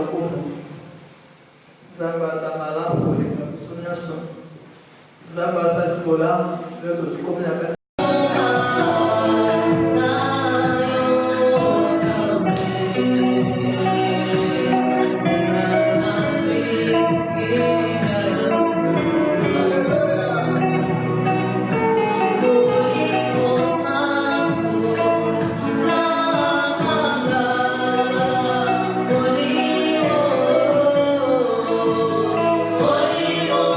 hukumu. Zaba tamalafu lika sunnasu. Zaba sasi bola leo tukumina kati. Olimo,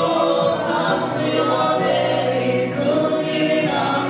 Santo, Mabel, Sudina.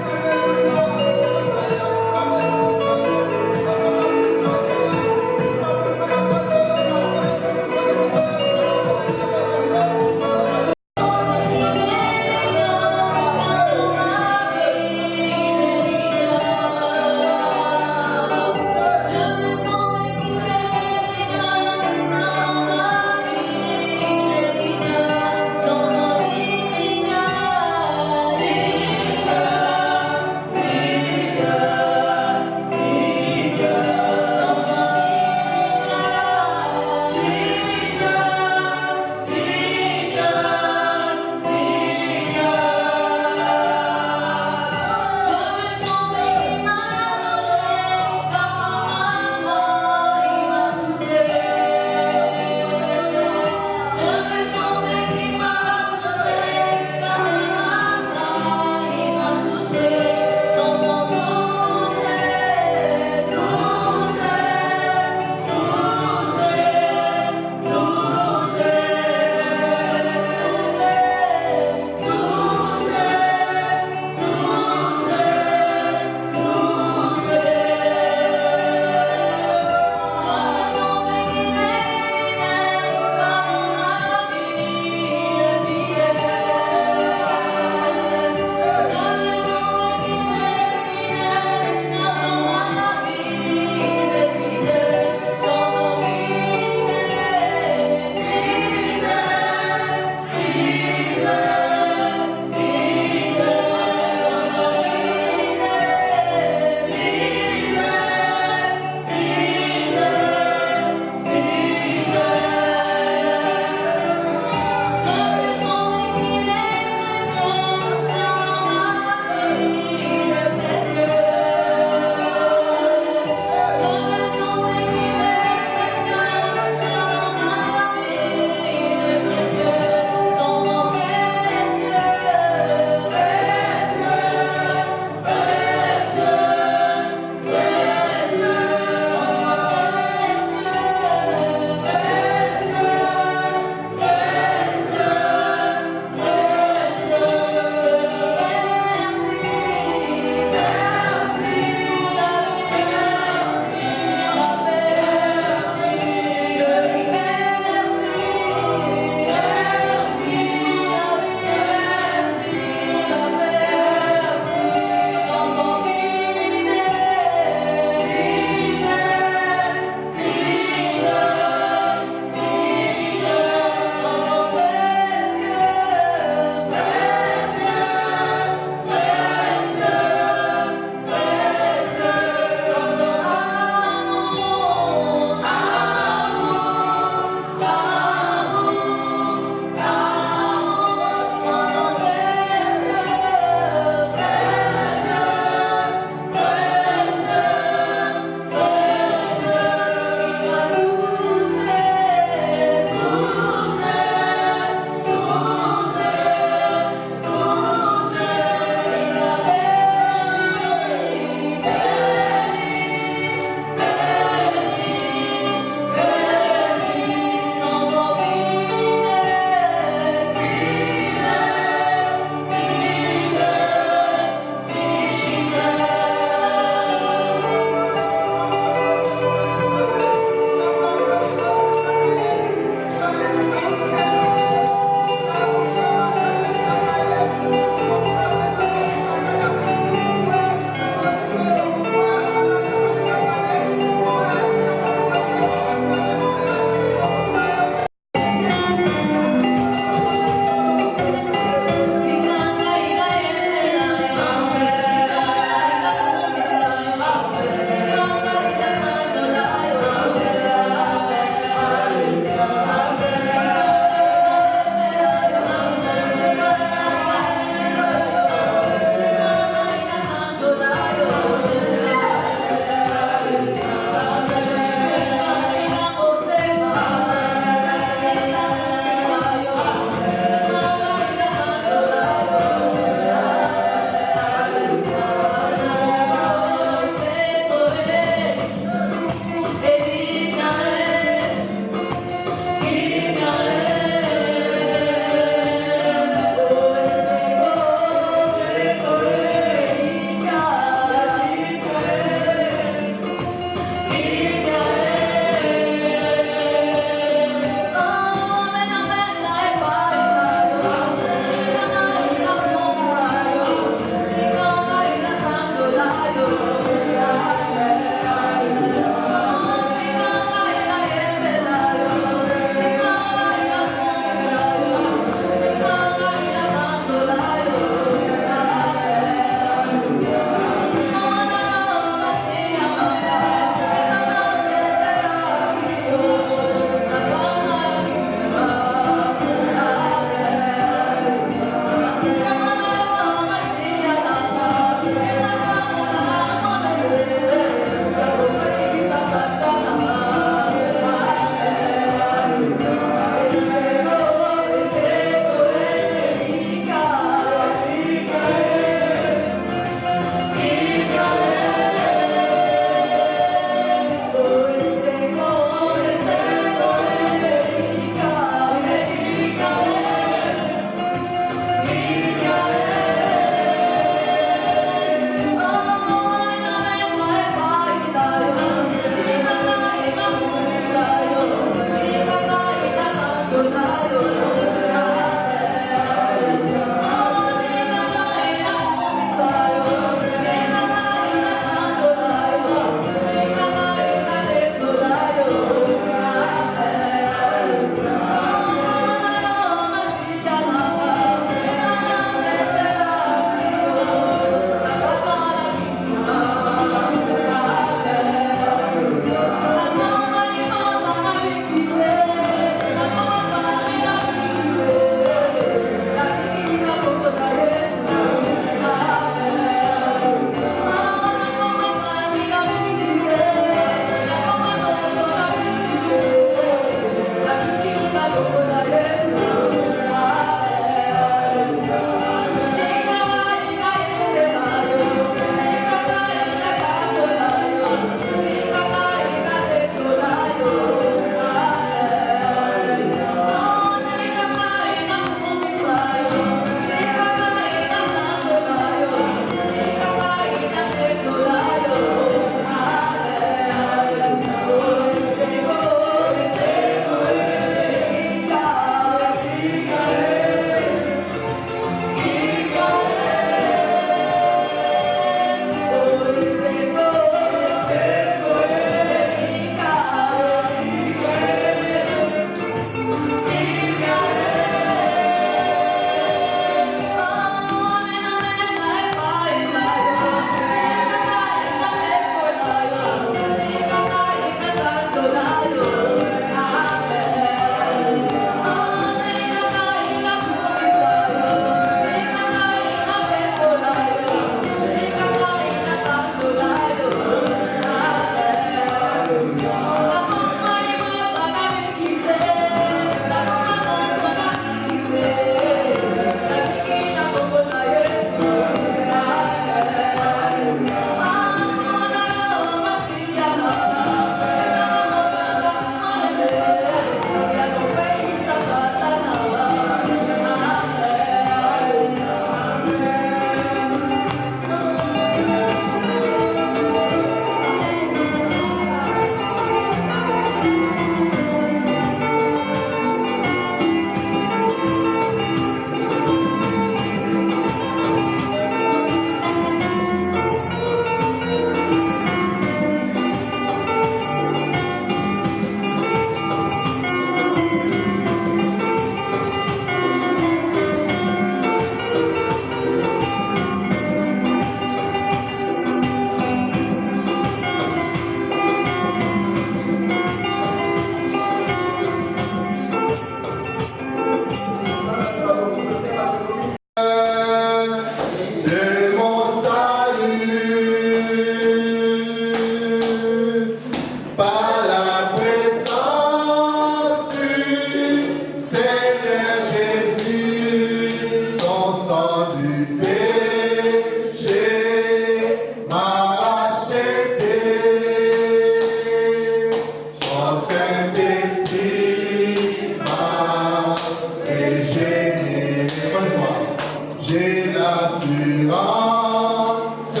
espérance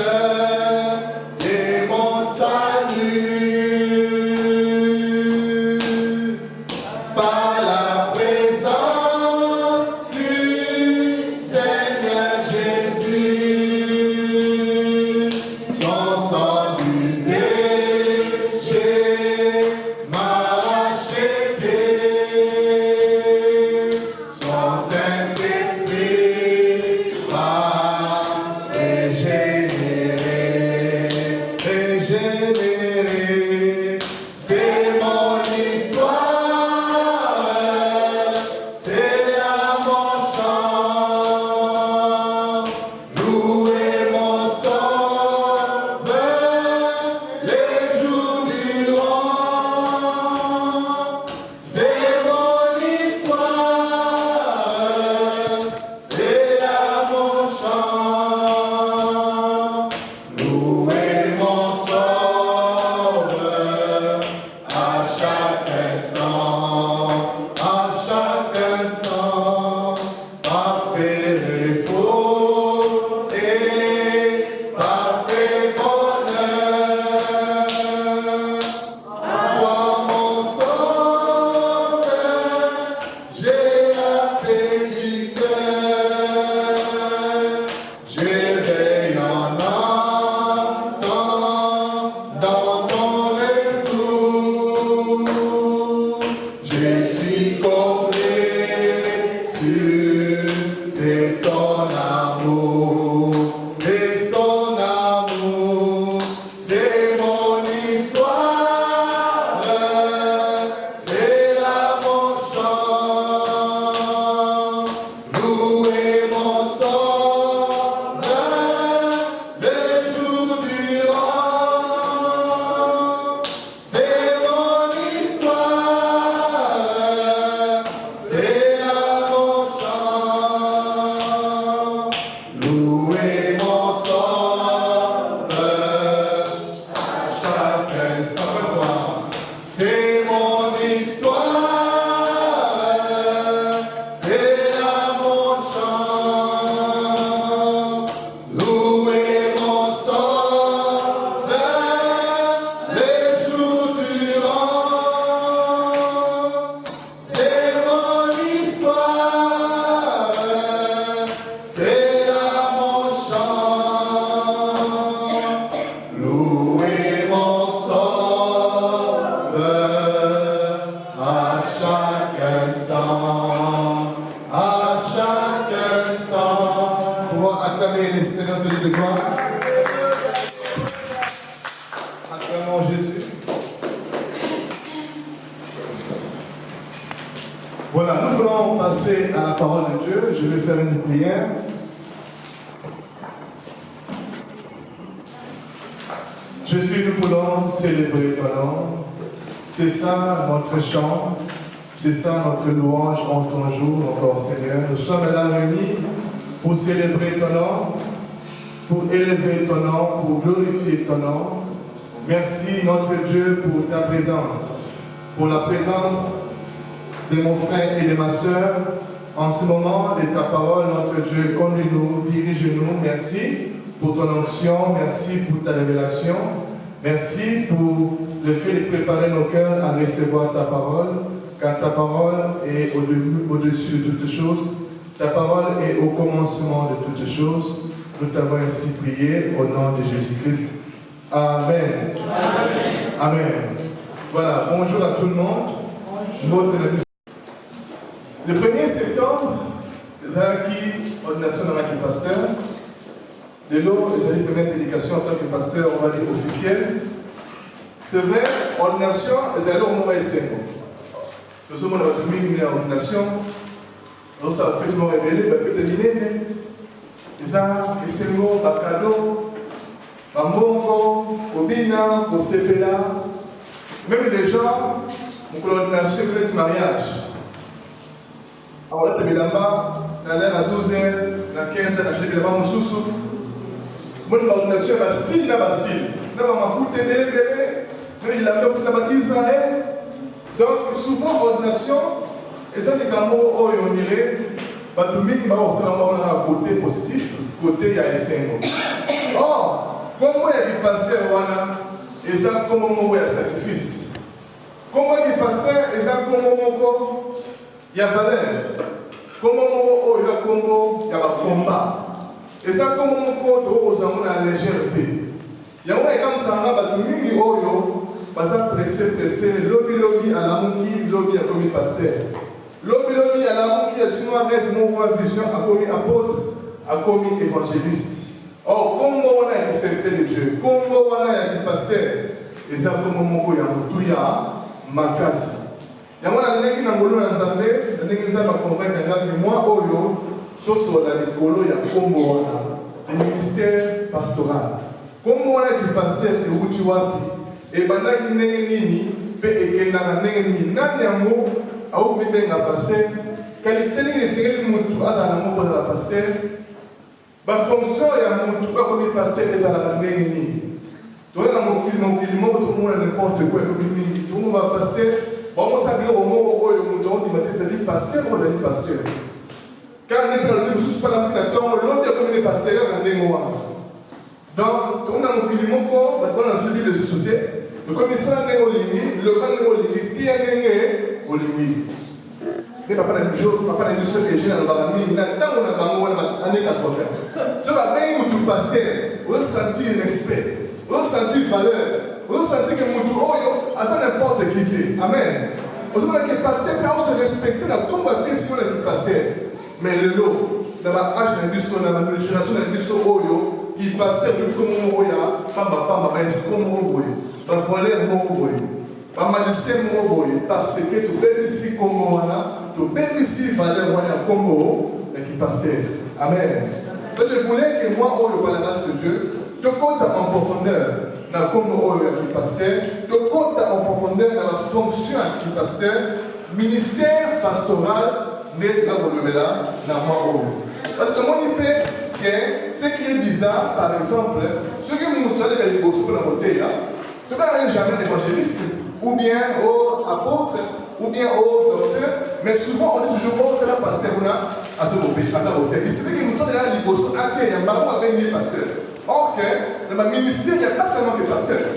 et mon salut. Par la présence du Seigneur Jésus, son sang du péché m'a racheté, son Saint-Esprit m'a régénéré. C'est mon histoire, c'est là mon chant. Louez mon Sauveur les jours durant. C'est mon histoire, c'est là mon chant. Louez mon Sauveur à chaque instant, parfait repos et parfait bonheur. Toi mon Sauveur, j'ai appelé cœur, j'éveille en attendant ton retour. Je suis comblé sur de ton amour, c'est mon histoire, c'est là mon chant. Louez mon Sauveur les jours durant. C'est mon histoire, c'est là mon chant. Louez mon Sauveur à chaque instant. C'est mon histoire, c'est là mon chant. Louez mon Sauveur les jours durant. C'est mon histoire, c'est là mon chant. Louez mon Sauveur à chaque instant, à chaque instant. Pour acclamer les Seigneurs de gloire. Acclamons Jésus. Voilà, nous voulons passer à la parole de Dieu. Je vais faire une prière. Jésus, nous voulons célébrer ton nom. C'est ça notre chant. C'est ça notre louange en ton jour, encore Seigneur. Nous sommes là réunis pour célébrer ton nom, pour élever ton nom, pour glorifier ton nom. Merci notre Dieu pour ta présence, pour la présence de mon frère et de ma soeur. En ce moment, de ta parole, notre Dieu, conduis-nous, dirige-nous. Merci pour ton onction, merci pour ta révélation. Merci pour le fait de préparer nos cœurs à recevoir ta parole, car ta parole est au-dessus de toutes choses. Ta parole est au commencement de toutes choses. Nous t'avons ainsi prié au nom de Jésus-Christ. Amen. Amen. Amen. Voilà, bonjour à tout le monde. Le 1er septembre, nous avons qui ordination de pasteur. De l'eau, nous avons la première prédication en tant que pasteur, on va dire officiel. C'est vrai, ordination, nous allons au moment 5 ans. Nous sommes dans notre milieu d'ordination. Nous sommes fait nous révéler, nous fait terminer. Nous avons fait ces mots, Bakado, Bambongo, Obina, Kosepela. Même des gens, nous avons l'ordination de mariage. Alors là, tu as là-bas, tu as l'air à 12 heures, à 15 heures, tu as l'air à Moussoussou. Moi, l'ordination est Bastille, la Bastille. Nous avons foutu des bébés, nous avons Israël. Donc, souvent, ordination, et ça, les mots, on dirait, on a un côté positif. côté ya esengo. Or, comment est le pasteur wana, et ça comment on voit sacrifice. Comment est le pasteur, et ça comment on voit il y a valeur. Comment on voit il y a combo, il y a combat. Et ça comment on voit aux amours la légèreté. Il y a comme ça, on va tout mimi oyo, parce que pressé, lobby à la mouki, lobby à commis pasteur. Lobby à la mouki, à sinon rêve, mon vision, à commis apôtre, à commis évangéliste. Or, comment on a accepté de Dieu, comment on a été pasteur, et ça comment on voit tout y a makasi. Il y a un qui n'a pas de il y a convaincre que moi, oyo, tout sur la Nicolo, il y a comment on a le ministère pastoral. Comment on a été pasteur et où tu vas et pendant qu'il n'y a nini, et n'a nini, n'a mot, à où il y a pasteur, qualité de l'essai de moutou, à la mot de la pasteur, la fonction est à moutou, pas comme le pasteur est à la nini. Donc, il y a un tout le monde n'importe quoi, tout le monde va pasteur, bon, on s'habille au mot où le mouton, il m'a dit, ça dit pasteur, on va dire pasteur. Quand on est dans le même sous, pas la plus d'accord, l'autre est comme les pasteurs, on a des mots. Donc, on a un peu on a suivi les sociétés. Le commissaire n'est au limite, le banc n'est au limite, qui est au limite. Mais papa n'a dit, papa n'a dit, ce que j'ai dans le barami, il a tant on a bango, on a année 80. Ce va bien où tu pasteur, on sentit respect, on sentit valeur, on sentit que mon tour, oh, à ça n'importe qui. Amen. On se dit que le pasteur peut se respecter dans tout le question du pasteur. Mais le lot, dans ma âge, dans ma génération, dans ma qui pasteur de tout le monde, papa, ma voleur, ma magicien, parce que tu peux ici comme moi, tu peux ici valeur, comme qui pasteur. Amen. Je voulais que moi, par la grâce de Dieu, te compte en profondeur dans le pasteur, te compte en profondeur dans la fonction qui pasteur, ministère pastoral, né dans le là, dans moi. Parce que moi, je peux que ce qui est bizarre, par exemple, ce que nous avons dit sur la beauté, tu ne vas jamais évangéliste, ou bien au apôtre, ou bien au docteur, mais souvent on est toujours au pasteur à sa beauté. Il se fait que nous avons dit sur la beauté, il y a un baron avec les pasteurs. Or, dans le ministère, il n'y a pas seulement des pasteurs.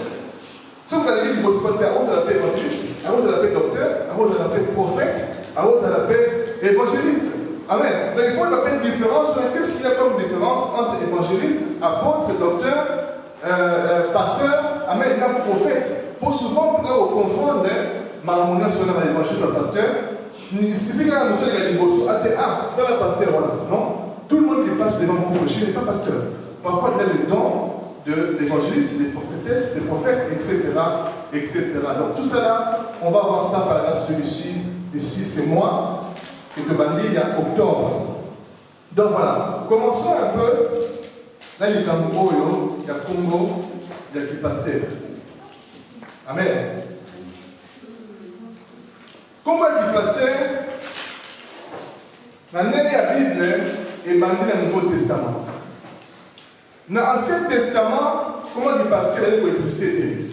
Si vous avez dit que vous avez l'appelé évangéliste, vous avez l'appelé docteur, vous avez l'appelé prophète, vous avez l'appelé évangéliste. Amen. Donc il faut une différence. Qu'est-ce qu'il y a comme différence entre évangéliste, apôtre, docteur, pasteur, amen, et prophète? Pour souvent, pour confondre, Maramona sur l'évangile de pasteur, il suffit que la moto ait des bosses. Ah, dans la pasteur, voilà. Non. Tout le monde qui passe devant mon prêcher n'est pas pasteur. Parfois, il y a les dons de l'évangéliste, des prophétesses, des prophètes, etc., etc. Donc tout cela, on va voir ça par la grâce de celui-ci. Ici, c'est moi. Et que Bandi, il y a octobre. Donc voilà, commençons un peu. Là, il y a Congo, il y a Congo, il y a du pasteur. Amen. Comment du pasteur, dans la Bible, et Bandi dans le Nouveau Testament. Dans l'Ancien Testament, comment du pasteur peut exister?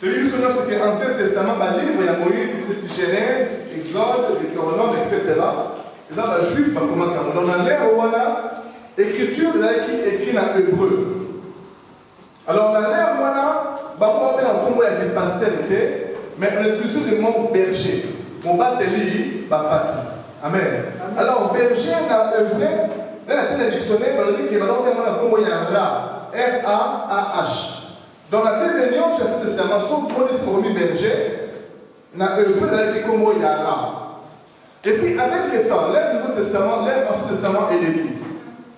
Tu as vu ce que l'Ancien Testament, le livre, il y a Moïse, Genèse, Exode, Deutéronome, etc. Et ça, les Juifs, comment dans l'ère où on a l'écriture qui est écrite en hébreu. Alors, dans l'ère où on a, il y a des pasteurs, mais on est plus le mot berger. Mon bateli, bapati. Amen. Alors, berger en hébreu, là, dans le dictionnaire, on dit qu'il y a un Ra, R-A-A-H. Dans la Bible, sur ce testament, son premier c'est berger, n'a hébreu qui comme il y a là. Et puis avec le temps, le Nouveau Testament, l'Ancien Testament est écrit.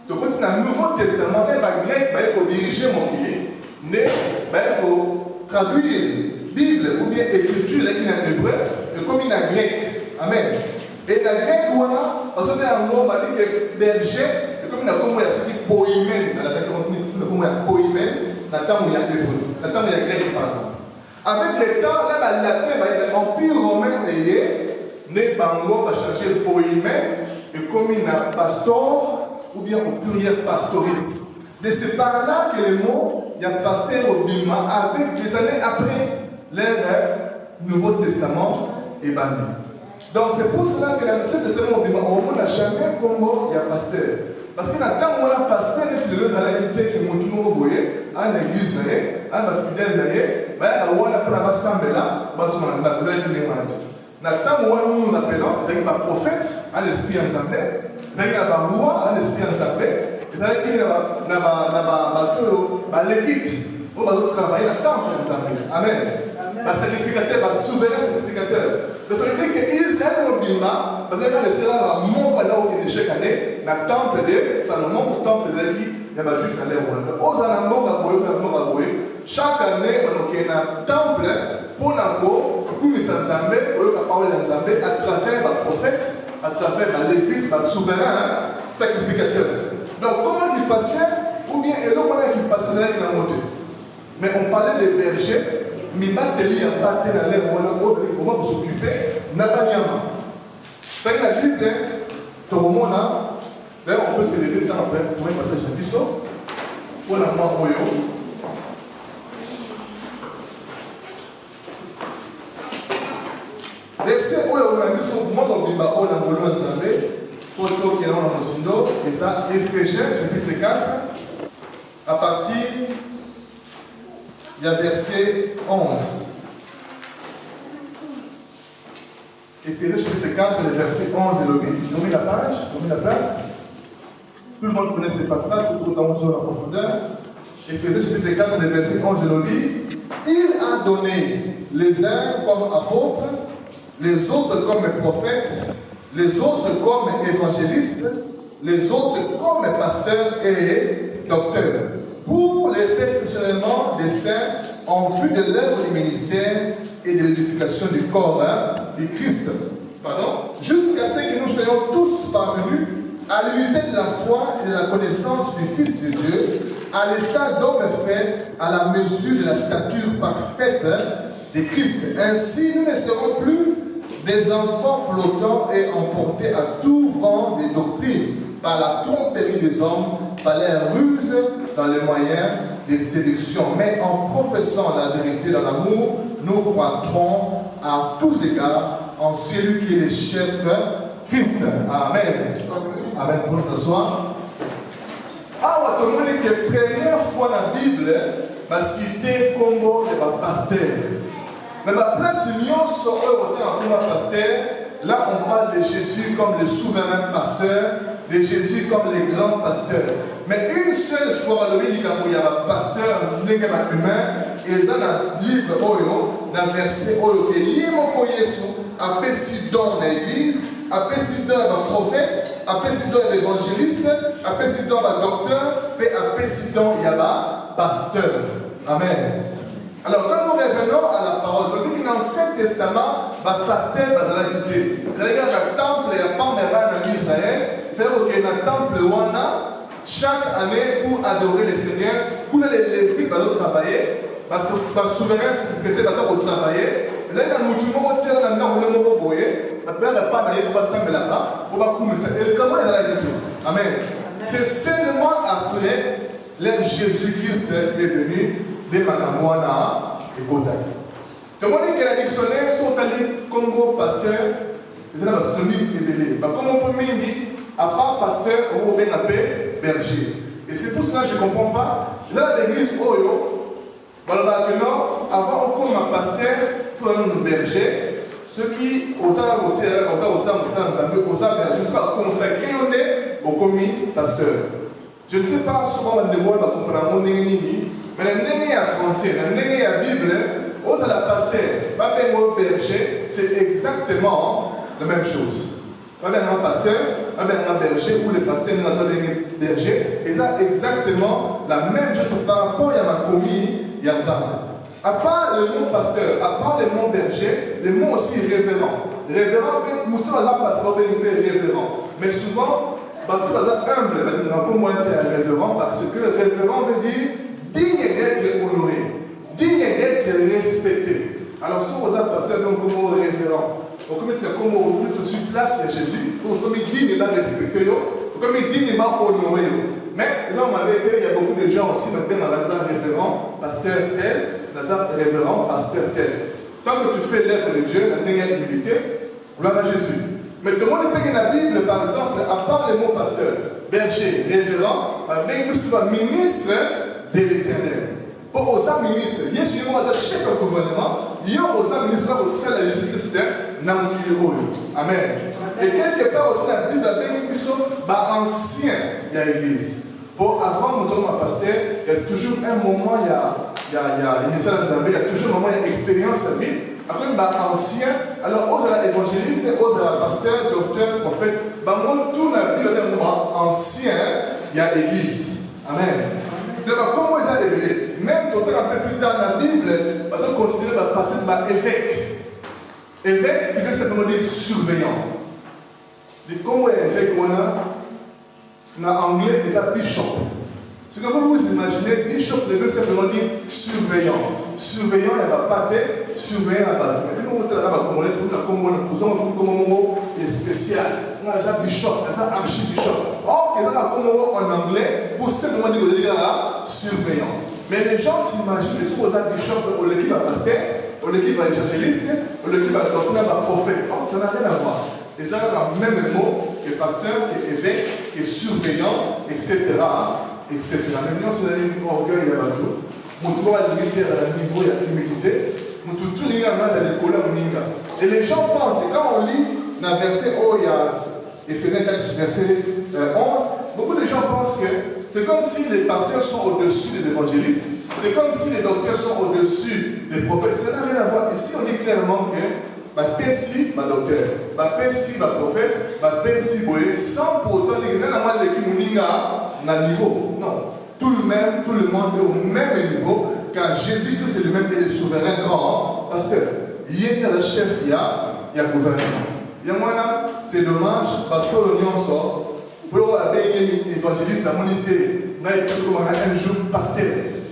Donc quand dans le Nouveau Testament, le grec va diriger mon pays, va traduire Bible ou bien écriture qui est en hébreu, et comme il y a grec. Amen. Et la grec, voilà, parce que un mot va dire que berger, et comme il y a comme il y a ce qui est poïmen, dans la Bible, comme il y a poïmen. La temps où il y a hébreu, la temps où il y a grec par exemple. Avec le temps, là, le latin va être l'Empire romain ayé, né Bango va chercher poïmen, et comme il y a pastor, ou bien au pluriel pastoris. Mais c'est par là que le mot, il y a pasteur au Bima, avec des années après l'ère Nouveau Testament est banni. Donc c'est pour cela que l'Ancien Testament au Bima, on n'a jamais comme mot, il y a pasteur. Parce que dans le temps où on a pasteur, on a qualité que mon tout le monde voyait, à l'église, à la fidèle, on a pris la assemblée là, on a besoin de l'évangile. Dans le temps où nous appelons, il y a un prophète, à l'esprit ensemble, il y a un roi, à l'esprit ensemble, il y a un lévite, pour travailler dans le temple ensemble. Amen. Le sacrificateur, le souverain sacrificateur. Ça veut dire qu'Israël mobima, parce que le Seigneur a montré là où il est chaque année, dans le temple de Salomon, le temple de David, il y a des juifs dans les Rwanda. Aux alentours de chaque année, on a un temple pour l'ango, pour les Nzambé, pour la parole de Nzambé, à travers le prophète, à travers le lévite, le souverain sacrificateur. Donc, comment dit pasteur, ou bien, et là, on a qui passe là, il a monté. Mais on parlait des bergers. Mais Bateli a battu dans l'air, on va vous occuper, Nabanyama. Fait que la Bible, d'ailleurs, on peut se lever le temps après, pour un passage de Bisso, pour la mort Moyo. Laissez où on a mis sur le monde, on a Ngolo Nzambe, photo qui est dans le Mosindo, et ça, Éphésiens, chapitre 4, à partir. Il y a verset 11. Éphésiens chapitre 4, le verset 11 et le 8. Vous la page, vous la place. Tout le monde connaît ces passages, tout le temps en profondeur. Éphésiens chapitre 4, le verset 11 et le 8. Il a donné les uns comme apôtres, les autres comme prophètes, les autres comme évangélistes, les autres comme pasteurs et docteurs, pour les perfectionnements des saints en vue de l'œuvre du ministère et de l'édification du corps du Christ. Jusqu'à ce que nous soyons tous parvenus à l'unité de la foi et de la connaissance du Fils de Dieu, à l'état d'homme fait à la mesure de la stature parfaite de Christ. Ainsi, nous ne serons plus des enfants flottants et emportés à tout vent des doctrines, par la tromperie des hommes, par les ruses dans les moyens de séduction. Mais en professant la vérité dans l'amour, nous croîtrons à tous égards en celui qui est le chef, Christ. Amen. Amen. Pour nous asseoir. Ah, tout le monde dit que la première fois dans la Bible, va citer Congo de pasteur. Mais la place union sur eux, pasteur, là on parle de Jésus comme le souverain pasteur, de Jésus comme le grand pasteur. Mais une seule fois, il y a un pasteur, un humain, et dans le livre, dans le verset, il y a un président de l'église, un président d'un prophète, un président d'un évangéliste, un président d'un docteur, et un président d'un pasteur. Amen. Alors, quand nous revenons à la parole, on dit que dans l'Ancien Testament, le pasteur va la quitter. Regarde le temple, il n'y a pas de en Israël, faire que dans le temple, on a chaque année pour adorer le Seigneur, pour les Lévites vont travailler, parce que le souverain secrétaire va travailler. Là, il y a un mouvement qui est dans le monde, il n'y a pas de passer là-bas, pour pas commencer. Et comment il a la quitter? Amen. C'est seulement après que Jésus-Christ est venu. De Manamoana et Kotaki. Tout le monde dit que les dictionnaires sont allés comme pasteur, ils ont un synonyme élevé. Comme on peut dire, à part pasteur, on peut appeler berger. Et c'est pour cela que je ne comprends pas. Dans l'église Oyo, avant qu'on ait un pasteur, il faut un berger. Ceux qui osent berger, soient consacrés au commis pasteur. Je ne sais pas souvent on va comprendre mon ennemi. Mais le négé à français, le négé à Bible, aux à la pasteur, pas bien au berger, c'est exactement la même chose. Pas bien un pasteur, pas bien un berger, ou le pasteur n'est pas un berger, et ça exactement la même chose par rapport à ma commis, il y a ça. À part le mot pasteur, à part le mot berger, le mot aussi révérend. Révérend, mouton à la pasteur, révérend. Mais souvent, tout à humble, on a pas moins révérend parce que révérend veut dire digne d'être honoré, digne d'être respecté. Alors, si vous êtes pasteur, donc, comme référent, comme vous êtes sur place de Jésus, comme il dit, il va respecter, comme il dit, il va honorer. Mais, il y a beaucoup de gens aussi, maintenant, dans le référent, pasteur tel, dans le référent, pasteur tel. Tant que tu fais l'œuvre de Dieu, la dernière humilité, gloire à Jésus. Mais tout le monde peut dans la Bible, par exemple, à part le mot pasteur, berger, révérend, mais plus que ministre de l'Éternel. Pour aux ministres, il y a un chef de gouvernement, il y a aux ministres au sein de Jésus-Christ, Amen. Et quelque part aussi, la Bible a bien dit ancien de l'église. Pour avant, nous sommes pasteur, il y a toujours un moment, il y a toujours un moment, il y a expérience à vie. Après, ancien, alors, aux évangélistes, aux pasteurs, docteurs, prophètes, tout la Bible a moment ancien, il y a l'église. Amen. Donc, comment ils ont évolué? Même d'autres un peu plus tard dans la Bible, parce qu'on considère le passé de évêque. Évêque, il veut simplement dire surveillant. Comment est évêque on a en anglais, ils appellent bishop. C'est comme vous imaginez, bishop veut simplement dire surveillant. Surveillant, il n'y a pas de surveillant, il n'y a pas de. Mais nous, comme un mot spécial. On a ça bishop, on a ça archibishop. Or, il y a un mot en anglais pour simplement dire surveillant. Mais les gens s'imaginent que si vous avez bishop, ou l'équipe va pasteur, ou l'équipe va évangéliste, ou l'équipe va docteur, va prophète. Or, ça n'a rien à voir. Et ça a le même mot que pasteur, que évêque, que surveillant, etc. etc. Maintenant, si on a un orgueil, il y a tout. Mon droit à l'unité, à la niveau, il y a l'humilité. Mon tout le monde a des colères, et les gens pensent, et quand on lit dans le verset, il y a Éphésiens 4, verset 11, beaucoup de gens pensent que c'est comme si les pasteurs sont au-dessus des évangélistes, c'est comme si les docteurs sont au-dessus des prophètes. Ça n'a rien à voir. Ici, on dit clairement que Pessi, docteur, Pessi, prophète, Pessi, sans pour autant dire que l'équipe n'a niveau. Non. Tout le monde est au même niveau, car Jésus-Christ est lui-même le souverain grand pasteur. Il y a le chef, il y a le gouvernement. Il y a moi là, c'est dommage, parce que l'union sort, pour avoir évangéliste à mon idée, un jour pasteur.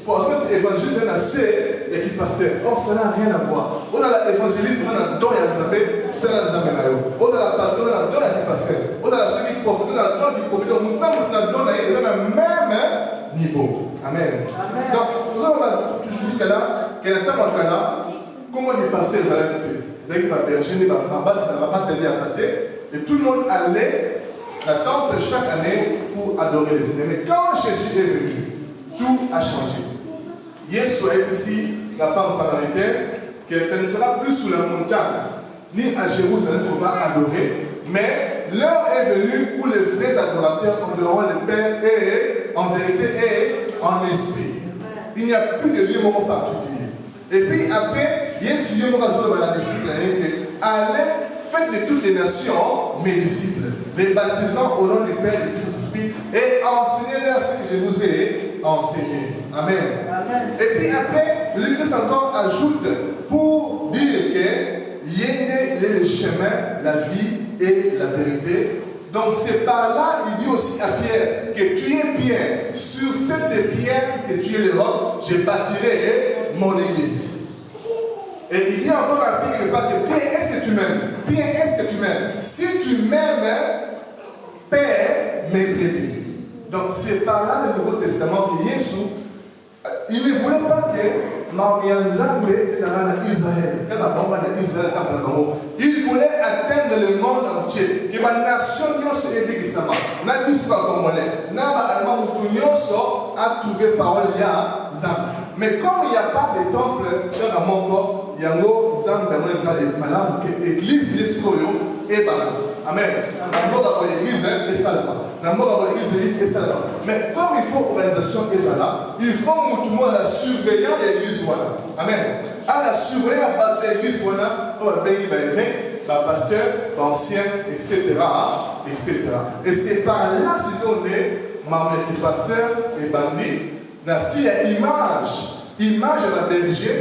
Pour être évangéliste, c'est assez, il y a qui pasteur. Or, ça n'a rien à voir. On a l'évangéliste, on a le don, il y a Zambé, c'est la Zambé. On a la pasteur, on a le don, il y a qui pasteur. On a la celui qui prophète, on a le don, qui prophète. Donc, nous avons le don, il y a le même niveau. Amen. Donc, nous avons jusqu'à là, qu'il y a un temps là, comment les pasteurs allaient écouter? Ils allaient berger, ils allaient à battre, et tout le monde allait la temple chaque année pour adorer les ennemis. Mais quand Jésus est venu, tout a changé. Yesu est ici, la femme samaritaine, que ce ne sera plus sous la montagne, ni à Jérusalem qu'on va adorer, mais l'heure est venue où les vrais adorateurs adoreront le Père et en vérité et en esprit. Il n'y a plus de lieu moment particulier. Et puis après, Yesu dit à la disciple, allez, faites de toutes les nations mes disciples, les baptisant au nom du Père et du Fils et du Esprit, et enseignez-leur ce que je vous ai enseigné. Amen. Amen. Et puis après, le Christ encore ajoute pour dire que il est le chemin, la vie et la vérité. Donc c'est par là, il dit aussi à Pierre que tu es Pierre, sur cette pierre que tu es le roc, je bâtirai mon église. Et il dit encore à Pierre que Pierre, est-ce que tu m'aimes? Pierre, est-ce que tu m'aimes? Si tu m'aimes, paie mes brebis. Donc c'est par là le Nouveau Testament que Jésus, il ne voulait pas que Marianzambe sera en Israël. Il voulait atteindre le monde entier. Que la nation se aide qui s'en va. N'a pas de Congolais. N'a pas de a trouvé parole il y a Zambie. Mais comme il n'y a pas de temple dans mon corps, il y a un Zambie, l'église de et Amen. L'église est salva. L'église est salva. Mais comme il faut organisation Ezala, il faut tout le monde la surveiller l'église. Amen. À la surveiller à l'église, on va payer les pasteur, ancien, etc. etc. Et c'est par là que on est, le pasteur et bandit, dans cette image de la berger,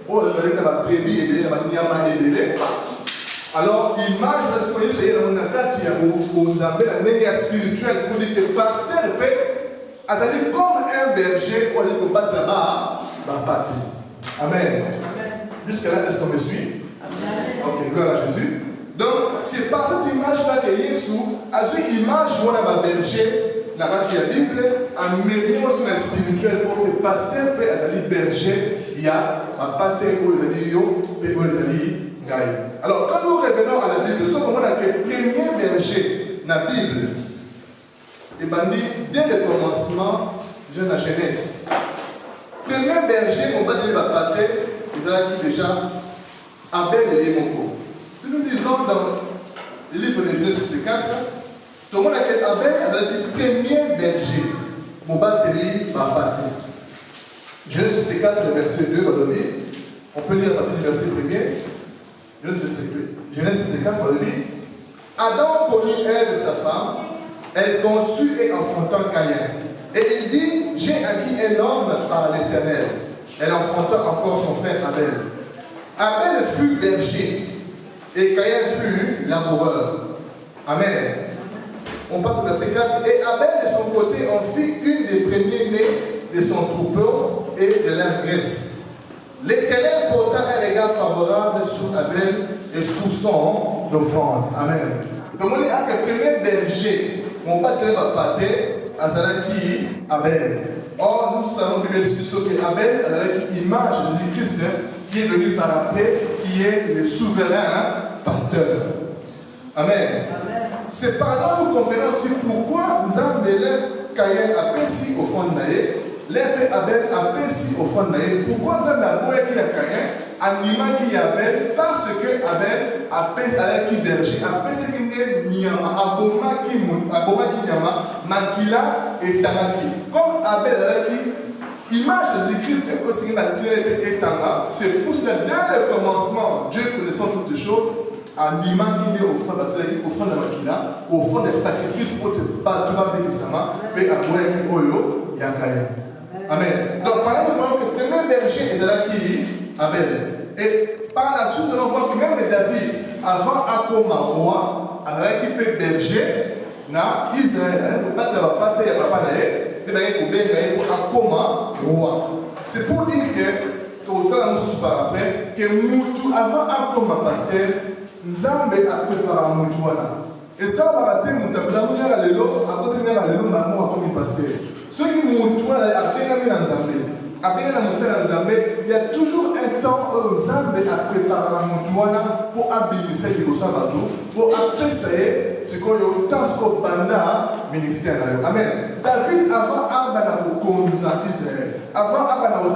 on va parler de la brebis et de la nyama et de lait. Alors, image de ce qu'on dit, c'est un méga spirituel pour dire que le pasteur peut, comme un berger, on dit que battre là-bas, va battre. Amen. Jusqu'à là, est-ce qu'on me suit? Amen. Ok, gloire à Jésus. Donc, c'est par cette image-là que Jésus a une image où on a un berger, la Bible, en médium spirituel pour que le pasteur peut être berger, il y a un pâté où il y a alors, quand nous revenons à la Bible, nous sommes le premier berger dans la Bible. et bandit dès le commencement de la jeunesse. Premier berger, on va dire la patrie, il a dit déjà Abel et Yemoko. Si nous lisons dans le livre de Genèse 4, tout le monde a dit Abel, elle a dit premier berger, on va dire la patrie. Genèse 4, le verset 2, on peut lire à partir du verset 1er. Genèse 4, on le dit. Adam connut Ève, sa femme, elle conçut et enfanta Caïn. Et il dit, j'ai acquis un homme par l'Éternel. Elle enfanta encore son frère Abel. Abel fut berger et Caïn fut laboureur. Amen. On passe au verset 4. Et Abel de son côté en fit une des premiers-nés de son troupeau et de leur graisse. L'Éternel porta un regard favorable sur Abel et sur son offrande. Amen. Donc on est à le premier berger. On va te la pâté à Zalaki Abel. Or, nous savons que Abel a l'image de Jésus-Christ qui est venu par après, qui est le souverain pasteur. Amen. C'est par là que nous comprenons aussi pourquoi nous avons Caïn a péci au fond de Naïe, l'épée Abel a péci au fond de Naïe. Pourquoi nous avons la qui a Caïn, animal qui Abel, parce que Abel a péci à qui berger, a péci qui est Nyama, Aboma qui Nyama, Makila et Taraki. Comme Abel a qui image de Christ aussi dans l'épée et Tanga, c'est pour cela dès le commencement, Dieu connaissant toutes choses. Animal qui est au fond de la Makila, au fond des sacrifices pour te battre, tu vas bénir Sama, mais à moi et Oyo, il y a Caïn. Amen. Donc, par exemple, nous voyons que le premier berger est qui Abel. Et par la suite, nous voyons que même David, avant Akoma, roi, a récupéré berger, na Israël, il n'y a pas de Akoma, roi. C'est pour dire que, autant nous par après, que Moutou, avant Akoma, pasteur, Nzambe a préparé Moutouana. Et ça, on va rater Moutabla, vous avez l'élo, à côté de l'élo, maman a commis pasteur. Ceux qui Moutouana, a bien mis dans Nzambe, a bien dans Nzambe, il y a toujours un temps où Nzambe a préparé Moutouana pour abîmer ce qui est au Sabato, pour apprécier ce qu'on y a autant ce banda ministère. Amen. David, avant Abana pour Konza Israël, avant Abana pour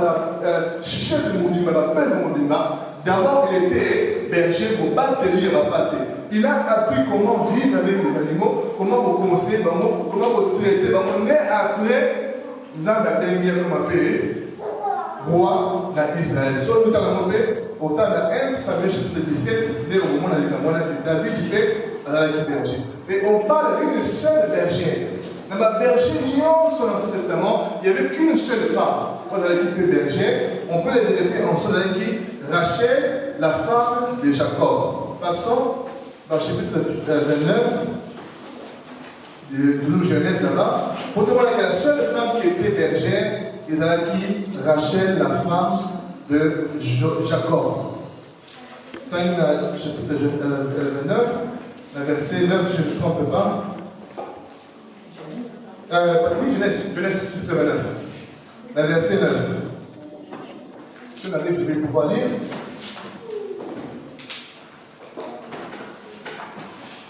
chef de Moudima, père de Moudima, d'abord, il était berger pour battre lire à pâté. Il a appris comment vivre avec les animaux, comment vous conseiller, comment vous traiter. On est appelé, nous avons appelé comme appelé roi d'Israël. Soit nous avons appelé, autant de 1 Samuel chapitre 17, dès au moment où David fait berger. Et on parle d'une seule bergère. Dans la berger, sur l'Ancien Testament, il n'y avait qu'une seule femme. Quand elle était bergère, on peut les vérifier en son qui Rachel, la femme de Jacob. Passons dans le chapitre 29 de Genèse là-bas. Pour te voir que la seule femme qui était bergère, ils ont acquis Rachel, la femme de Jacob. Dans le chapitre 29, le verset 9, je ne me trompe pas. Oui, Genèse chapitre 29. Le verset 9. Je vais pouvoir lire.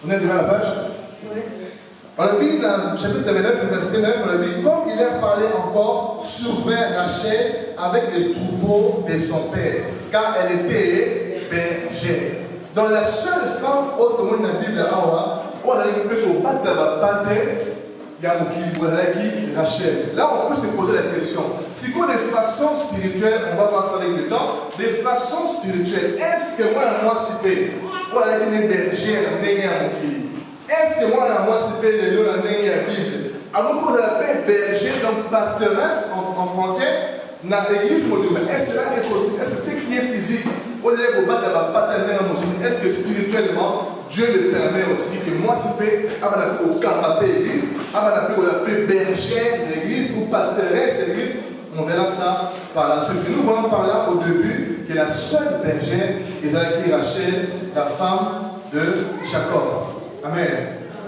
On est devant la page. Oui. On a dit dans le chapitre 29, verset 9, on a dit, comme il a parlé encore, survint Rachel avec les troupeaux de son père, car elle était bergère. Donc la seule femme, autre monde dans la Bible, où on a dit que pour battre la bataille, il y a Rachel. Là, on peut se poser la question. Si quoi de façon spirituelle, on va voir ça avec le temps, de façon spirituelle, est-ce que moi, si je voilà une bergère, est-ce que moi, si je le nom de la Bible, alors qu'on appelle berger, donc pastoresse en français, dans l'église, est-ce que cela est possible? Est-ce que c'est qui est physique? Est-ce que spirituellement, Dieu le permet aussi que moi, si je peux au canapé l'église, appeler bergère l'église ou pastoresse l'église, on verra ça par la suite. Nous voyons par là au début que la seule bergère est Rachel, la femme de Jacob. Amen.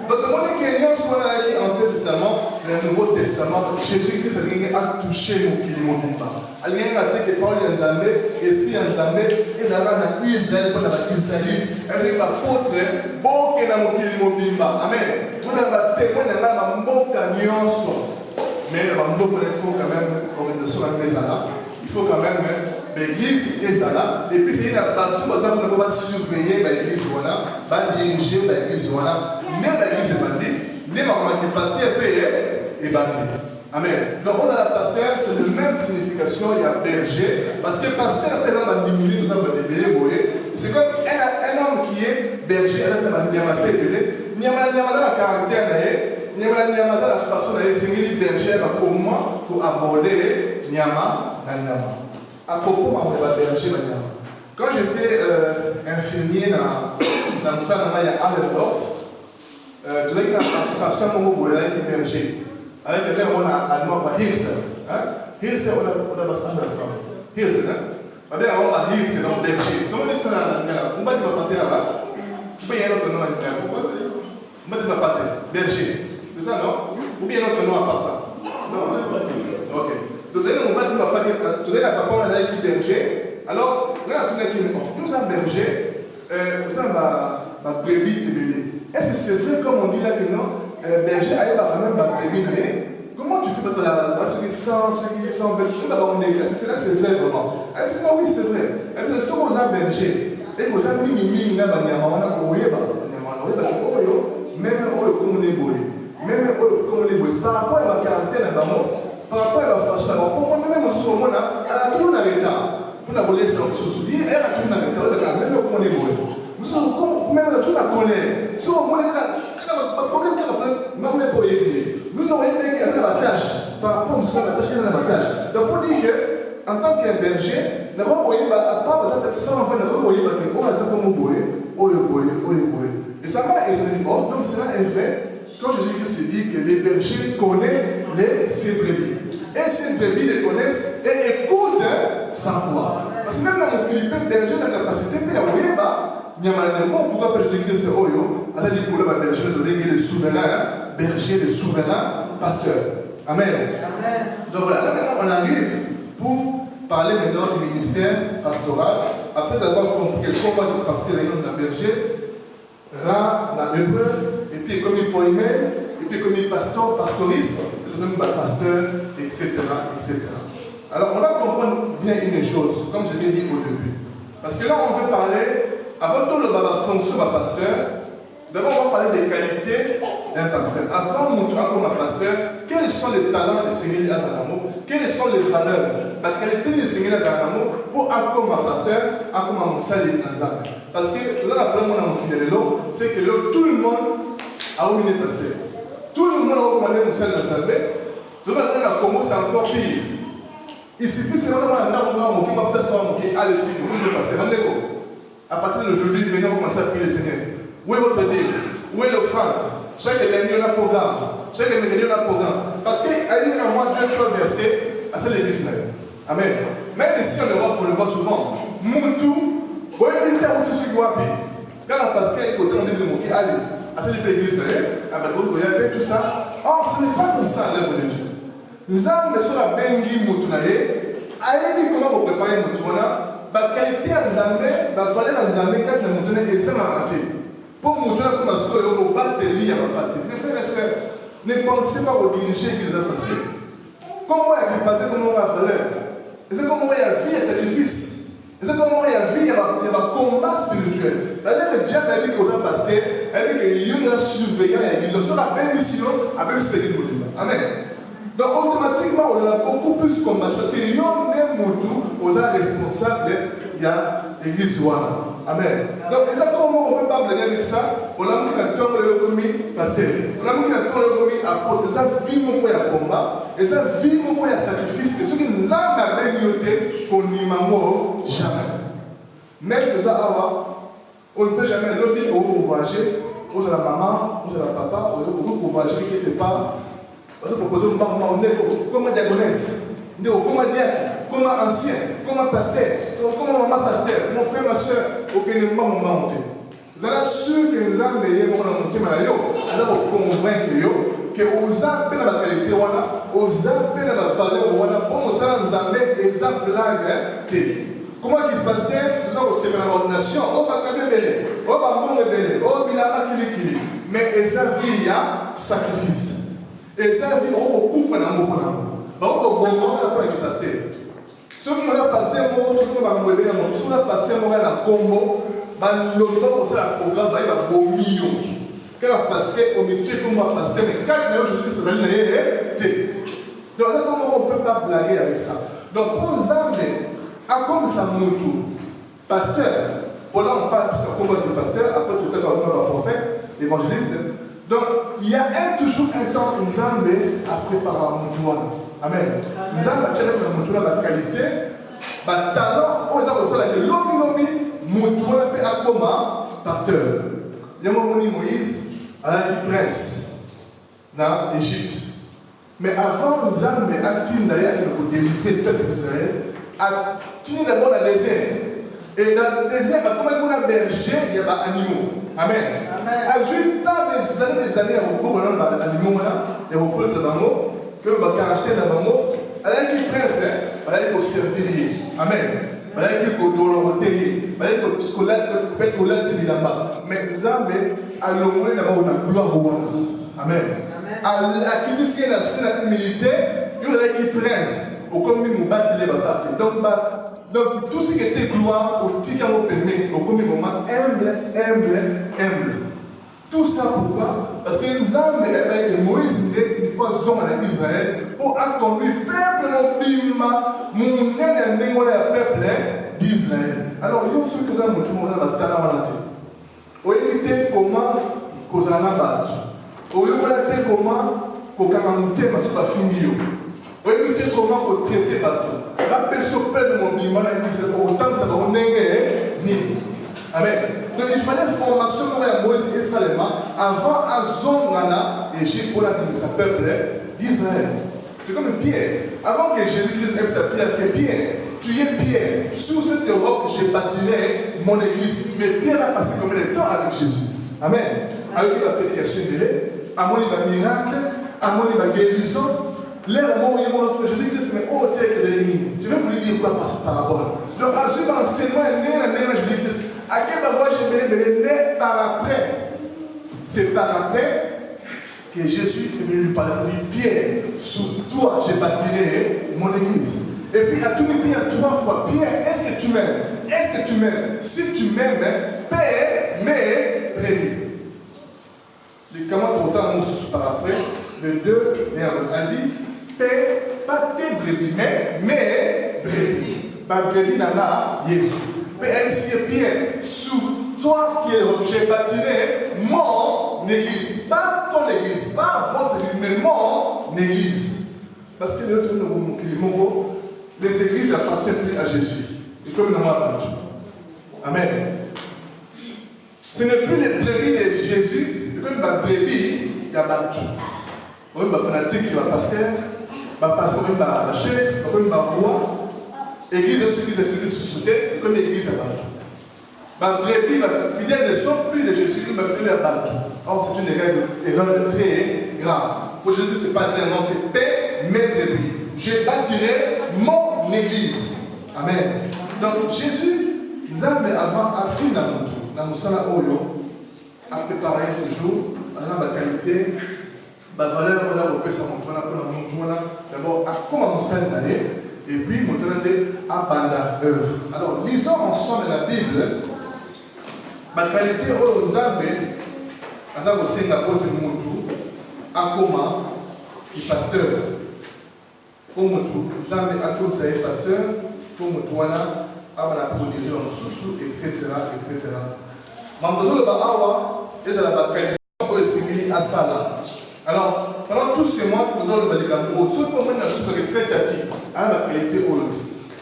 Donc, le monde qui est né en Ancien Testament, le Nouveau Testament, Jésus-Christ a touché mon kilimobimba. Il y a un que Paul y a Nzambé, Esprit y a Nzambé, et là bas na Israël, pour la Israélite. Elle dit apôtre, bon que na mon kilimobimba. Amen. Vous avez témoin de la mboka nyonso. Mais la mboka il faut quand même organisation la maison là. Il faut quand même l'église est là. Et puis c'est une partie où on ne peut pas surveiller l'église voilà, pas diriger l'église voilà. Mais l'église est bandée. Mais le pasteur est bandé. Amen. Donc, on a la pasteur, c'est la même signification, il y a berger. Parce que pasteur, après, on a diminué, nous avons des bélés. C'est comme un homme qui est berger, il a un bélé. Il y a un caractère, il y a la façon d'aller, c'est un berger, comment pour aborder Nyama, à propos de la berger, quand j'étais infirmier dans le centre de Allendorf, je dirais que la participation au berger. Avec le on a allemand Hirte. Hirte, on a bassin d'instant. Hirte, on a Hirte, donc berger. Comment on dit ça on va dire là-bas. Tu peux y aller autre nom à l'intérieur. On va dire berger. C'est ça, non? Ou bien autre nom à part ça? Non, ok. Donc, on va dire tout à papa, on a dit berger. Alors, on a tout qui nous a berger, vous avez ma brebis et bébé. Est-ce que c'est vrai comme on dit là que non? Berger arrive à même ma brebis. Comment tu fais parce que ceux qui sentent, est-ce que c'est vrai vraiment? Elle dit oui, c'est vrai. Elle dit si vous avez berger, et vous avez mis même comme on est beau. Même comme on est beau. Par rapport à la caractère, par rapport à la façon, même au moment là, elle a tout un état. On a volé ça, on se souvient, elle a tout un état, même comme on est beau. Nous sommes comme même tout la colère. Si on voit nous avons été la tâche par rapport à la tâche, la tâche. Donc pour dire que en tant qu'un berger, nous avons à part peut-être 100 enfants, nous avons et ça va être donc cela est vrai quand Jésus-Christ dit que les bergers connaissent ses brebis. Et ces brebis les connaissent et écoutent sa voix. Parce que même dans mon clip, le berger a la capacité de pourquoi Jésus-Christ est Oyo? Alors, il dit que les souverains, berger, les souverains, pasteurs. Amen. Amen. Donc voilà, là maintenant on arrive pour parler maintenant du ministère pastoral. Après avoir compris que comment le pasteur est le nom de la berger, Ra, la hébreu, et puis comme il poème, et puis comme il pasteur, pastoriste, le nom de pasteur, etc., etc. Alors on va comprendre bien une chose, comme je l'ai dit au début. Parce que là on veut parler. Avant tout le fonction d'un pasteur, d'abord on va parler des qualités d'un pasteur. Avant de montrer comme un pasteur, quels sont les talents du Seigneur Azanamo, quelles sont les valeurs, la qualité du Seigneur Azanamo pour un comme un pasteur, un comme un salut Azan. Parce que là, la première chose, c'est que là, tout le monde a oublié le pasteur. Tout le monde a oublié le salut Azan. Tout le monde a commencé encore pire. Il suffit seulement d'avoir un qui va faire ce qu'on a allez, si vous le pasteur, à partir d'aujourd'hui, venez commencer à prier le Seigneur. Où est votre dîme? Où est l'offrande? Chaque lundi, on a un programme. Chaque mercredi, on a un programme. Parce qu'il y a un mois, 2-3 versets à cette église. Amen. Même ici en Europe, on le voit souvent. Moutou, vous voyez, il y a tout ce qui va appeler. Car parce qu'il y a un côté, on dit de moquer, allez, à cette église, vous voyez, tout ça. Or, ce n'est pas comme ça à l'œuvre de Dieu. Nous avons sur la bengi moutunaye. Allez, comment vous préparez moutouana? La qualité à Nzambé, la valeur à Nzambé, quand nous avons donné, et ça m'a raté. Pour nous dire comment est-ce qu'on va battre les liens à battre. Mes frères et sœurs, ne pensez pas au diriger qui est facile. Comment il y a passé, comment il y a valeur. Et c'est comment il y a vie et sacrifice. Et c'est comment il y a vie et combat spirituel. La lettre de Dieu a dit aux pasteurs, elle dit qu'il y a un surveillant et il y a la même mission, la même spiritualité. Amen. Donc automatiquement, on a beaucoup plus combattu parce qu'il y a un moutou, on est responsable, il y a l'église Wana. Amen. Donc, exactement, on ne peut pas blaguer avec ça. On a mis la tombe de l'autonomie pasteur. On a mis la tombe de l'autonomie apôtre. Ça vit mon point à combat. Et ça vit mon point à sacrifice. Et ce qui nous a bien noté, qu'on n'y m'a jamais. Même que ça, on ne sait jamais. L'autre dit, on va voyager. On a la maman, on a la papa, on va voyager quelque part. On va proposer un parlement. On est comme diagonesse. Comme diacre, comme ancien, comme pasteur, comme maman pasteur, mon frère, ma soeur, aucun moment on va monter. Vous êtes sûr que nous avons meilleur pour monter, alors convaincre que osa peine la qualité wana, osa peine la valeur wana, pour nous ça nzambe eza blague. Comment qu'il pasteur, nous avons aussi dans l'ordination, on va quand même belé, on va bon belé, on va bilama kili. Mais eza vie ya sacrifice. Eza vie on couvre na moko. Donc on va bon pour le pasteur. Ceux qui ont un pasteur, ceux qui ont un pasteur, ceux qui ont un pasteur, combo, ils ont un programme, ils ont un million. Car parce qu'on me dit comme un pasteur, mais quand je dis que ça va aller, donc on ne peut pas blaguer avec ça. Donc pour Zambé, à comme ça monte pasteur, voilà on parle plus qu'on va dire pasteur, après tout à l'heure on va prophète, évangéliste. Donc il y a toujours un temps où Zambé a préparé un mondial. Amen. Nous avons la qualité, le talent, on a aussi la lobby, mondial, et comment pasteur. Il y a Moïse, un prince dans l'Égypte. Mais avant, nous avons d'ailleurs délivrer le peuple d'Israël, à d'abord dans le désert. Et dans le désert, comme on a berger, il y a des animaux. Amen. Ensuite, dans des années, il y a beaucoup d'animaux, il y a beaucoup d'animaux. Que le caractère d'un homme, elle est prince, elle est servir. Amen. Elle est doloroté, elle est colère, mais Zambé a l'homme d'abord la gloire au monde. Amen. À qui dit qu'il y a la humilité, il y a qui prince, au comme il m'a battu les batailles. Donc tout ce qui était gloire, au tigre au permis, au comme il m'a humble. Tout ça pourquoi? Parce que Nzambe avec Moïse, il faut zommer en Israël pour accomplir le peuple mon peuple d'Israël. Alors, il y a tout ce que nous avons dit, on a talent. On évite comment qu'on a battu. On évite comment qu'on a monté parce qu'on a fini. On évite comment qu'on traite bateau. La personne peuple mon bimba d'Israël, autant ça va ni. Amen. Donc il fallait formation pour Moïse et Salem avant à Zongana et j'ai pour la sa peuple d'Israël. C'est comme Pierre. Avant que Jésus-Christ aime sa pierre, que Pierre, tu es Pierre. Sous cette roc, j'ai bâti mon église. Mais Pierre a passé combien de temps avec Jésus? Amen. Avec la prédication de l'air, à mon miracle, à mon guérison. L'air au moment où il montre Jésus-Christ, mais oh, tel que l'ennemi. Je vais vous lui dire quoi par cette parabole. Donc, ensuite, l'enseignement est né à Jésus-Christ. À quel moment j'ai né par après? C'est par après que Jésus est venu lui parler. Il dit, Pierre, sous toi, j'ai bâti mon église. Et puis, à tout le Pierre 3 fois, Pierre, est-ce que tu m'aimes? Est-ce que tu m'aimes? Si tu m'aimes, paie mes brebis. Les commandes pourtant nous par après, le 2 verbes a dit, paie pas tes brebis, mais mes brebis. Ma brebis n'a pas Jésus. Pierre, sous toi qui j'ai bâti mon église, pas ton église, pas votre église, mais mon église. Parce que les églises n'appartiennent plus à Jésus. Et comme nous avons battu. Amen. Ce n'est plus les brebis de Jésus, et comme ma brebis, il y a battu. Comme ma fanatique, il y a pasteur, ma pasteur, ma chef, comme ma roi. L'église est soumise à Jésus soutien, comme l'église a battu. Ma brebis, ma fidèle ne sont plus de Jésus, ma fidèle a battu. Or, c'est une erreur très grave. Pour Jésus, ce n'est pas tellement que paix, mes brebis. Je bâtirai mon église. Amen. Donc, Jésus, nous avons avant appris dans le Sana Oyo, à préparer toujours, dans la qualité, la valeur, on a repéré ça, d'abord, à comment on s'est d'aller. Et puis, maintenant, à Banda œuvre. Alors, lisons ensemble la Bible. Ma qualité, nous avons aussi la côte de Moutou, à comment, le pasteur, pour Moutou, nous avons à tous les pasteurs, pour Moutou, à la protéger dans le sous, etc. Mambozo le Bahawa, et c'est la qualité pour les civils à Salah. Alors, pendant tous ces mois, nous avons le Baligamo, ceux qui ont fait frère Tati, à la qualité au lot.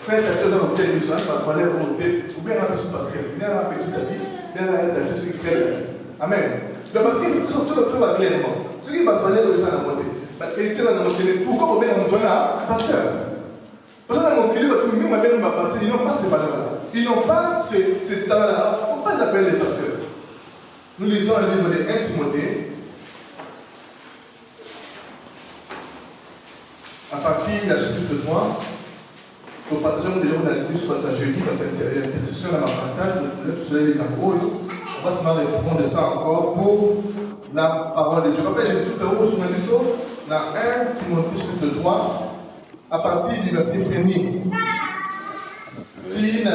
Frère Tati, dans l'hôtel, nous sommes à valeur au hôtel, ou bien à la sous-pascal, bien à la petite Tati, bien à la Tati, ce qui frère Tati. Amen. Donc, parce qu'il faut que tout va clairement. Ce qui va falloir dans la montée. La qualité dans la montée, pourquoi on met la montée là? Pasteur. Parce que dans mon pays, même ma mère m'a passé, ils n'ont pas ces valeurs-là. Ils n'ont pas ces talents-là. Pourquoi ils appellent les pasteurs? Nous lisons le livre de 1 Timothée. partie, la chapitre 3, pour partager déjà on a lu sur la jeudi, notre intercession dans la partage, le soleil est en haut. On va se marrer répondre de ça encore pour la parole de Dieu. Je rappelle, j'ai tout le haut sur ma liste, dans 1 Timothée chapitre 3, à partir du verset 1er. Puis le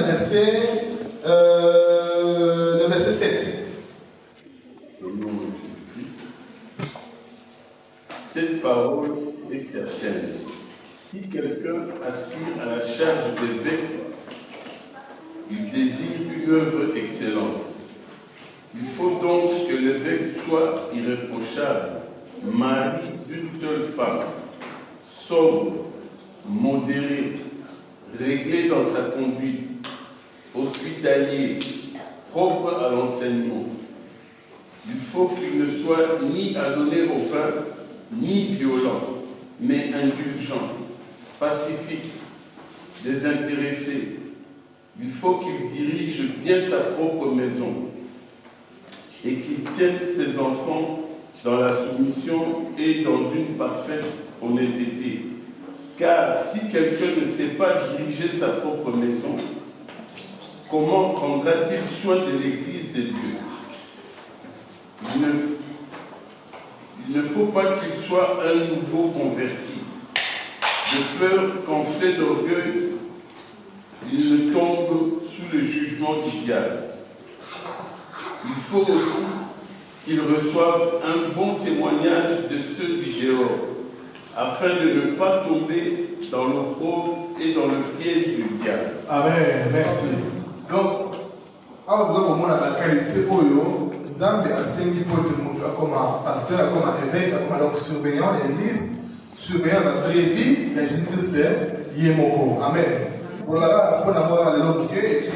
verset 7. Cette parole est certaine. Si quelqu'un aspire à la charge d'évêque, il désire une œuvre excellente. Il faut donc que l'évêque soit irréprochable, mari d'une seule femme, sobre, modéré, réglé dans sa conduite, hospitalier, propre à l'enseignement. Il faut qu'il ne soit ni adonné au vin, ni violent, mais indulgent, pacifique, désintéressé. Il faut qu'il dirige bien sa propre maison et qu'il tienne ses enfants dans la soumission et dans une parfaite honnêteté. Car si quelqu'un ne sait pas diriger sa propre maison, comment prendra-t-il soin de l'Église de Dieu? Il ne faut pas qu'il soit un nouveau converti, de peur qu'enflé d'orgueil, il ne tombe sous le jugement du diable. Il faut aussi qu'il reçoive un bon témoignage de ceux du dehors, afin de ne pas tomber dans l'opprobre et dans le piège du diable. Amen, merci. Donc, avant de vous montrer la qualité, Nzambe a sengi pote mutu akoma pasteur, akoma évêque, akoma donc surveillant l'église, surveillant la brebis, la Jésus-Christ yemoko. Amen. Pour la il faut d'abord aller l'autre et puis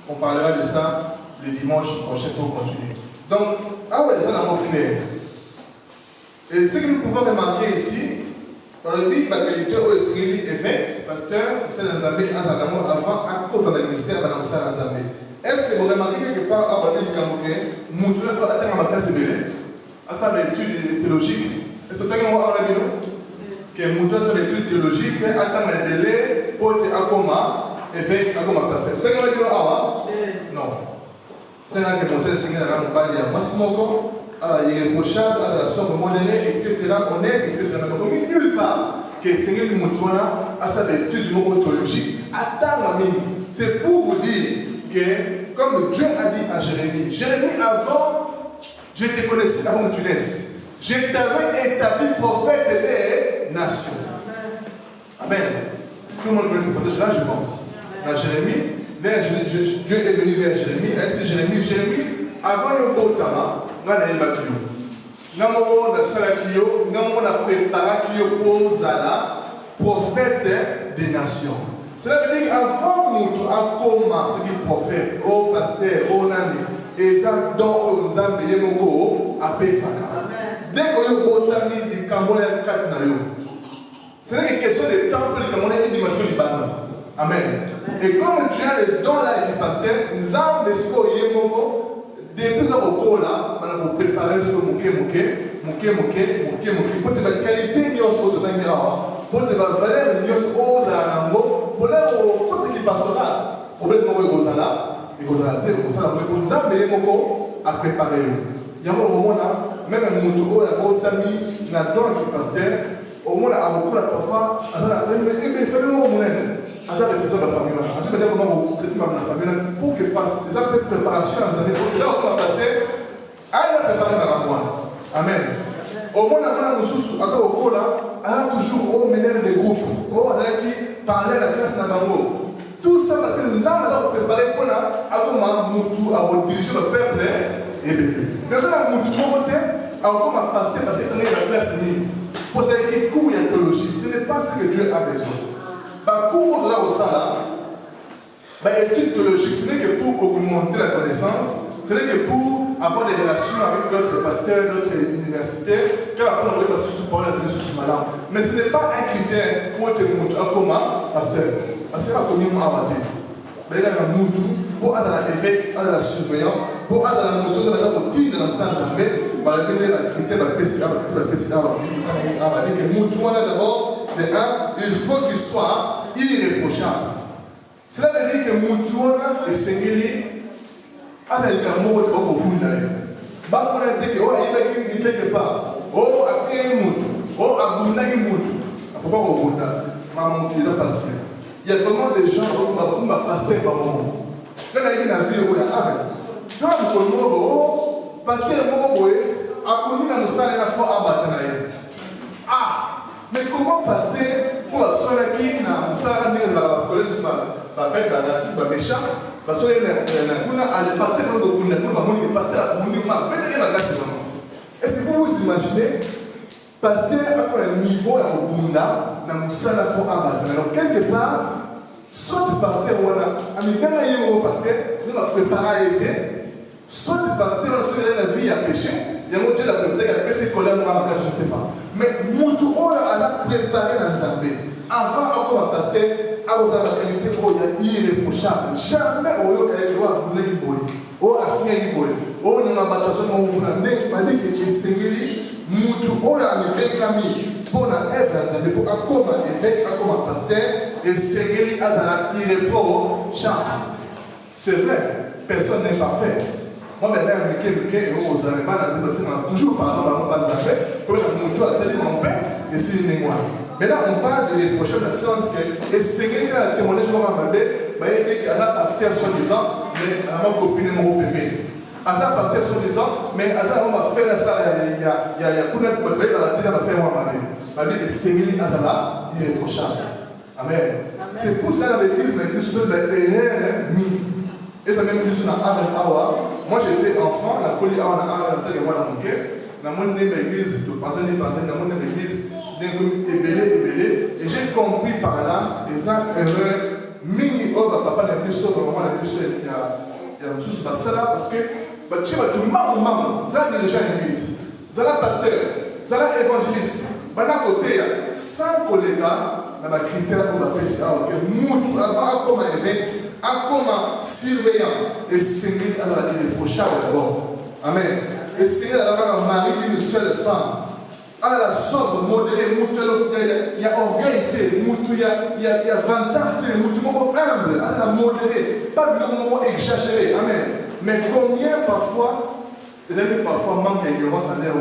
on parlera de ça le dimanche prochain pour continuer. Donc, ah ouais, ça c'est un mot clair. Et ce que nous pouvons remarquer ici, dans le but, la qualité où est-ce qu'il est évêque, pasteur, c'est Nzambe, avant, à côté de ministère, dans le Nzambe. Est-ce que vous remarquez quelque part à parler du Cameroun, Moutoula doit atteindre ma classe élevée, à ça l'étude théologique, est-ce que vous avez vu que Moutoula soit l'étude théologique, atteindre les délais pour être Akoma, évêque, Akoma pasteur. Vous avez vu non. C'est là que Moutoula s'est gagné à Ramoubalia, Massimoko, à l'irréprochable, à la sobre modérée, etc., honnête, etc. Mais nulle part que Seigneur Moutoula a sa l'étude théologique, atteindre la mine. C'est pour vous dire que, comme Dieu a dit à Jérémie, Jérémie, avant, je te connaissais avant que tu naisses. Je t'avais établi prophète des nations. Amen. Tout le monde connaît ce passage-là, je pense. Dans Jérémie, Dieu est venu vers Jérémie. C'est Jérémie, avant le Botama, on a eu Bakio. Nous avons Salakio, nous avons préparé pour Zala, prophète des nations. Cela veut dire qu'avant nous, à comment ce qui est prophète, au pasteur, au nani, et ça, dans les Zambie, Moko, à Pesaka. Dès qu'on a botami du Cameroun, ce n'est qu'une question de temple du Cameroun et du Masou Liban. Amen. Et comme tu as le don là du pasteur, Zambie, Sko, Yemoko, depuis au cours là, on a préparé ce Moké, pour te la qualité de notre temps. Pour te la valeur de notre ose pour l'air au côté qui pastoral, au lieu de mourir aux ala, et aux ala, pour nous amener à préparer. Il y a un moment là, même un moutou, la bonne amie, la donne qui pasteur, au moment là, à beaucoup la parfois, à la famille, mais fais-le au moment à ça, responsable de la famille. À ce moment-là, comment vous traitez la famille pour que fasse des actes de préparation dans les années. Là, on va pasteur, allez préparer ma ramoine. Amen. Au moins, on a au cours là, a toujours au ménage des groupes, au qui parlait la classe Nabango. Tout ça parce que nous avons préparé pour la comment nous avons dirigé le peuple et nous avons monté à comment passer parce que la classe ni pour ce qui est cours et théologie, ce n'est pas ce que Dieu a besoin. Par cours là au salaire, étude théologique, ce n'est que pour augmenter la connaissance. Ce n'est que pour avoir des relations avec d'autres pasteurs, d'autres universités, car après on va sous parler de sous malin. Mais ce n'est pas un critère pour te montrer comment pasteur. Parce que c'est pas comme nous avons dit. Mais il y a un moutou pour aller à l'évêque, aller à la surveillance, pour aller à la moto de la routine de l'ensemble jamais, malgré la critère de la PCA, la PCA, on va dire que moutou on a d'abord de un, il faut qu'il soit irréprochable. Cela veut dire que Moutouna et Sengeli, à la Likamou, au fond d'ailleurs. Bah, on a dit que, oh, il est quelque part. Oh, après, il moutou. Oh, Abouna, il moutou. Pourquoi on moutou? Maman, qui est là, parce que. Il y a vraiment des gens qui m'ont pasteur par moment. Là, il y a une ville où il y a un. Quand on dit, oh, pasteur, moi, Abouna, nous sommes la fois à Batanaï. Ah, mais comment pasteur, pour la soirée qui n'a pas de la collègue de la paix, la racine, la méchant, parce que le pasteur de Bunda, le pasteur de Bunda, est-ce que vous vous imaginez, pasteur à un niveau à Bunda, dans le salon à Batanaï. Alors, quelque part, soit le pasteur, on a mis bien un pasteur, nous avons préparé à aider, soit le pasteur, on a fait la vie à pécher. Il y a un Dieu qui a préparé à pécher, je ne sais pas. Mais Moutou, on a préparé dans Zambé. Avant, encore un pasteur, à vous avoir la qualité, il est irréprochable. Jamais on a été voir vous les boy. On a fini les boy. On a un bateau sur mon bout. On a dit que c'est Sengeli, Moutou, on a mis bien Camille pour la Ève dans Zambé, pour un évêque, un pasteur, et Sengeli a la irréprochable. C'est vrai, personne n'est parfait. Moi, maintenant, je suis toujours par exemple, dans mon affaires, comme je suis mon père, et c'est une mémoire. Maintenant, on parle de l'éprochage dans le sens que, et c'est quelqu'un qui a témoigné, je vais m'amener, il dit qu'il y a un pasteur soi-disant, mais ma copine est mon bébé. Il y a un pasteur soi-disant, mais il y a un faire ça, il y a beaucoup de gens qui va faire moi ma vie, et c'est irréprochable. Amen. C'est pour ça que l'église, c'est une erreur minime. Et ça même plus dans Awa. Moi j'étais enfant, la poli Awa dans mon cœur. Dans mon église, dans mon église, et j'ai compris par là, les erreurs mini papa n'a plus sauvé, maman n'a plus sauvé, il y a une chose parce que tu vas tout maman, ça a déjà une église, ça a pasteur, ça a évangéliste. Maintenant côté, 100 collègues, dans ma critère pour la PCA, que nous, avant comme un évêque, comme un surveillant, et Seigneur à la irréprochable d'abord. Amen. Et Seigneur à avoir un mari, une seule femme. À la sobre, modérée, il y a orgueillité, il y a vantarté, humble, à la modérée, pas de moment exagéré. Amen. Mais combien parfois, les amis parfois manquent d'ignorance en l'air,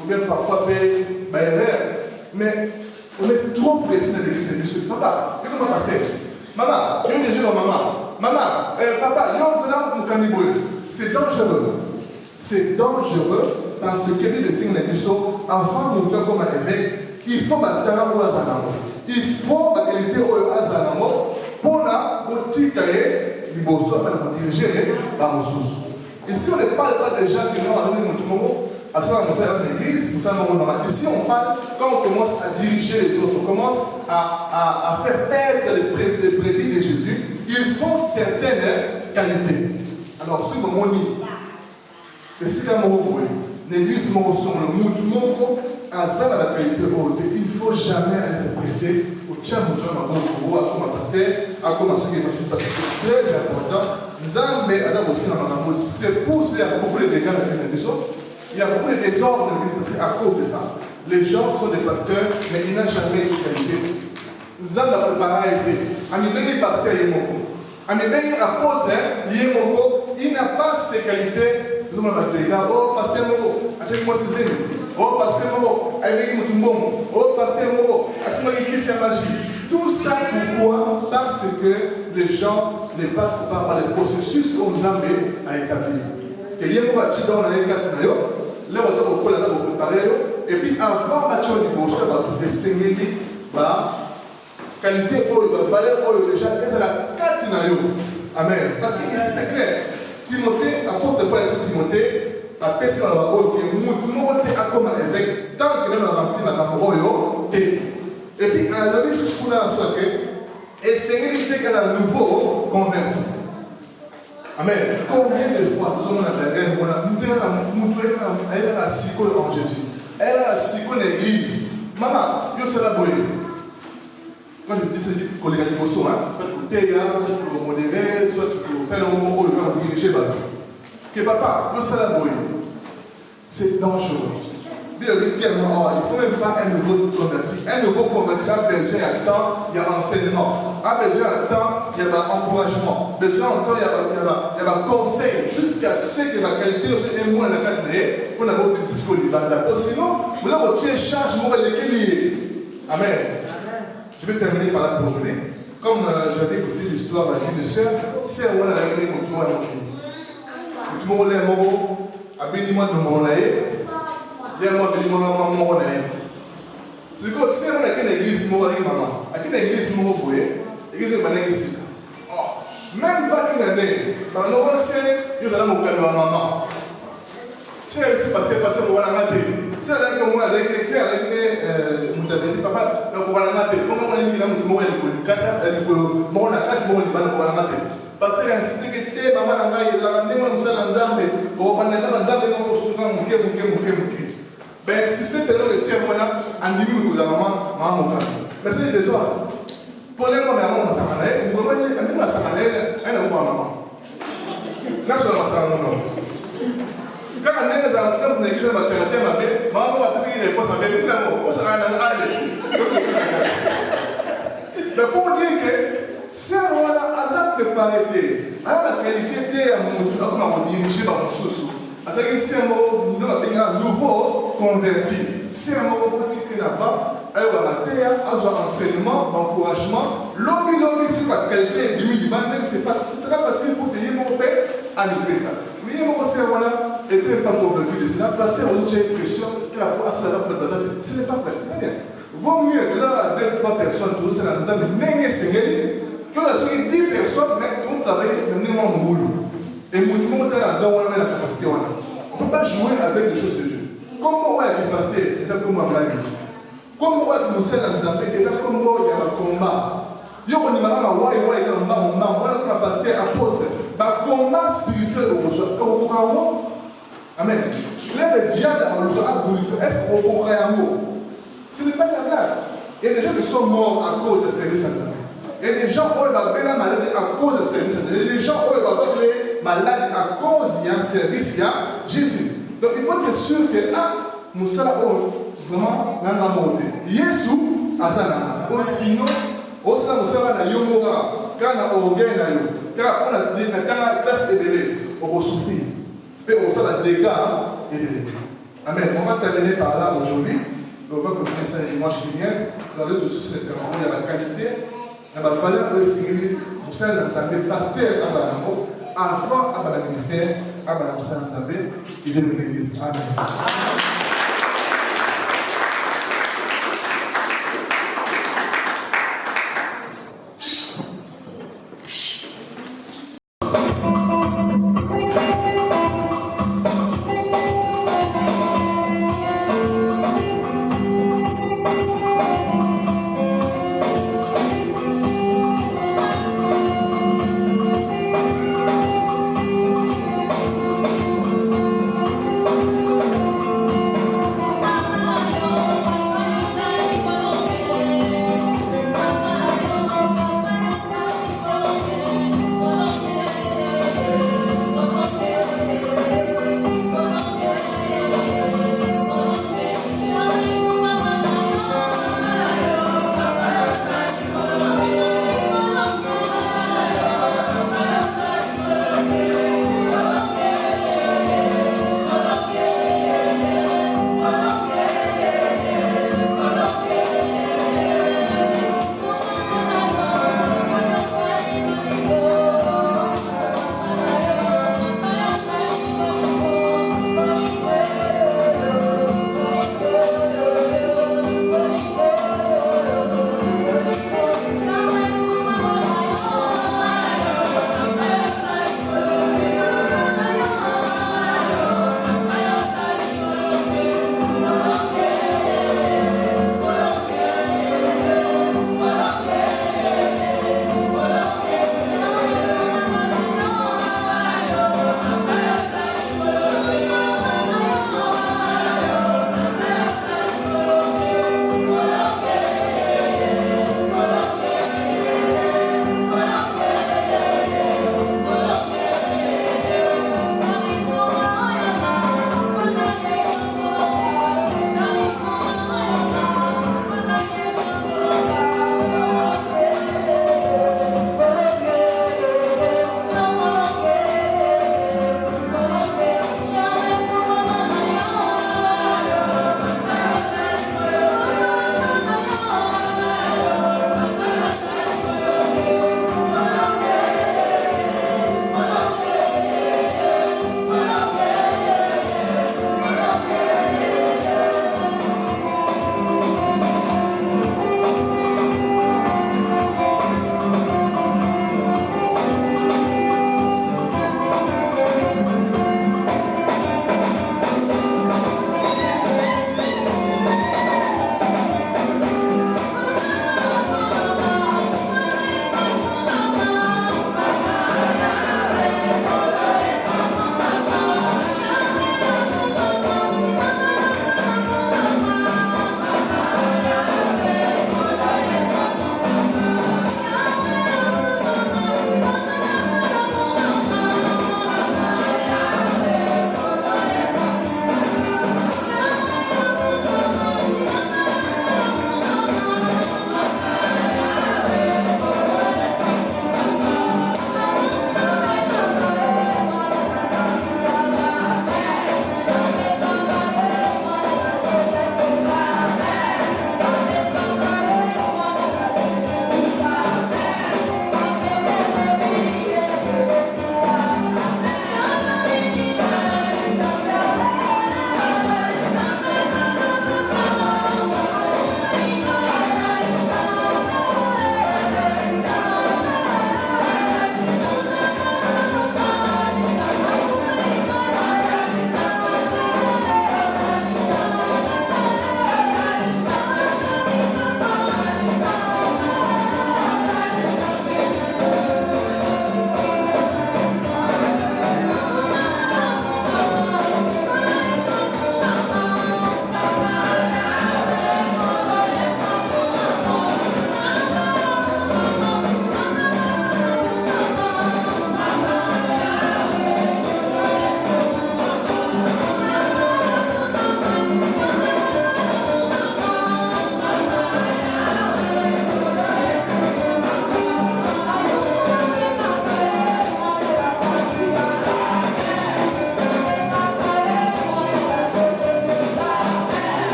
combien parfois paient erreur. Mais on est trop pressé dans l'église de Dieu. Papa, qu'est-ce que vous pasteur? Maman, je vais dire maman. Maman, papa, c'est dangereux. C'est dangereux parce que les signes de Dieu, avant de monter comme un évêque, il faut battre au Azanamo. Il faut la qualité au Azanamo pour la boutique du bosso, pour diriger par nos sources. Ici, on ne parle pas des gens qui ont amené mon tour. À ça, nous sommes dans l'église, nous sommes normal. Ici, on parle quand on commence à diriger les autres, on commence à faire perdre les brebis de Jésus. Ils font certaines qualités. Alors, ce moment là, c'est un moment l'église m'a ressemblé, le monde à ça la qualité haute. Il ne faut jamais être pressé au tcham comme un pasteur, comme un secrétaire, parce que c'est très important. Zambé a aussi dans la c'est pour ça qu'il y a beaucoup de dégâts dans l'église. Il y a beaucoup de désordre dans l'église parce qu'à cause de ça, les gens sont des pasteurs, mais ils n'ont jamais cette qualité. Nous avons la préparité. Amibéni pasteur Yemoko. Amibéni apôtre Yemoko, il n'a pas ces qualités. Nous avons la dégâts. Oh, pasteur Moko, achète-moi ce zéro. Oh, pasteur Moko, avec Moutumbom. Oh, pasteur Moko, assumez qui c'est la magie. Tout ça pourquoi? Parce que les gens ne passent pas par les processus que Zambé a établi. Que Yemoko a dit dans la Yemoko, là, on va préparer. Et puis, avant de faire du bosso, on va tout descendre. Qualité, valeur, déjà, c'est la carte. Amen. Parce que ici, c'est clair. Timothée, apôtre de Paul et Timothée, la personne dans la rôle que tout le monde est comme un évêque, tant que nous avons rempli la rôle. Et puis, à la même chose pour la soit que, et c'est l'idée qu'elle a nouveau converti. Amen. Combien de fois nous avons montré la psychologue en Jésus. Elle a la psychologue en l'église. Maman, yo c'est la boye. Quand je dis c'est collègue à niveau soit tu es soit tu modéré, soit tu fais le moment où tu vas diriger bateau. Que papa, yo c'est la boye. C'est dangereux. Bible dit clairement, il ne faut même pas un nouveau converti. Un nouveau converti a besoin de temps, il y a enseignement. A besoin de temps, il y a encouragement. Besoin de temps, il y a conseil. Jusqu'à ce que la qualité de ce mois de la qualité, on a beau petit discours libre. Sinon, vous avez votre charge pour l'équilibre. Amen. Je vais terminer par là pour aujourd'hui. Comme j'avais écouté l'histoire de la vie de sœur, si on a la vie de mon toit, tout le monde est mort, à béniment de mon laïe. Les gens qui ont dit c'est que si on a une église, on a une église, on a une église, même pas une année, dans nos anciens, nous allons nous faire maman. Si elle s'est passée, on va la mater. Si elle a dit avec les cœurs, avec les moutades, papa, on va la mater. Comment on a mis la mouture, elle on a 4 mots, on va la mater. Parce que ainsi que tu es, maman, la maman, nous sommes en Zambé, on va la Zambé, on va souvent mouquer. Ben, si c'est tellement de ces mots-là, en diminuant le gouvernement, maman, mais c'est des autres. Pour les moments, on s'en va, on va aller, on va s'en aller, on va maman. Là, je vais m'en aller. Quand on est dans une église, on va traiter ma bête, maman va penser qu'il y a des postes à faire, puis là, on s'en va aller. Mais pour dire que, si on a un préparé, alors la qualité est à mon tour, comme on dirige par mon sous. Parce que si on a un nouveau converti, si on a un petit là-bas, alors la terre a un enseignement, encouragement, l'homme sur la qualité du midi, ce sera facile pour payer mon père à nous payer ça. Mais il y a aussi un et puis pas convaincu de cela, parce que on a une pression qui a pour cela pour le bazar, ce n'est pas facile. Vaut mieux que là, 2-3 personnes, tout ça, nous avons même essayé, que là, sur 10 personnes, mais tout travailler, nous n'avons pas boulot. Et nous devons être là-dedans, on a la capacité. On ne peut pas jouer avec les choses de Dieu. Comment on a la capacité, exactement comme la vie. Comment on a nous sommes dans les appels, exactement il y a un combat. Il y a un combat, il y a un capacité apôtre. Le combat spirituel au reçoit. Amen. Là, le diable a voulu se faire au Korayango. Ce n'est pas la blague. Il y a des gens qui sont morts à cause de service à Dieu. Il y a des gens qui ont été malades à cause de service à Dieu. Il y a des gens qui ont été malades à cause il y a un service, il y a Jésus. Donc il faut être sûr que nous sommes vraiment dans la mort. Jésus a ça. Sinon, nous sommes dans la Yomora, quand on a orgueil, car on a la classe élevée, on va souffrir. Et on a des dégâts élevés. Amen. On va terminer par là aujourd'hui. On va continuer ça dimanche qui vient. Regardez tout ceci, c'est comment il y a la qualité. Il va falloir essayer pour ça dans sa vie, pasteur à Zanambo, enfant à la ministère, à la ministère, qui est l'église. Amen.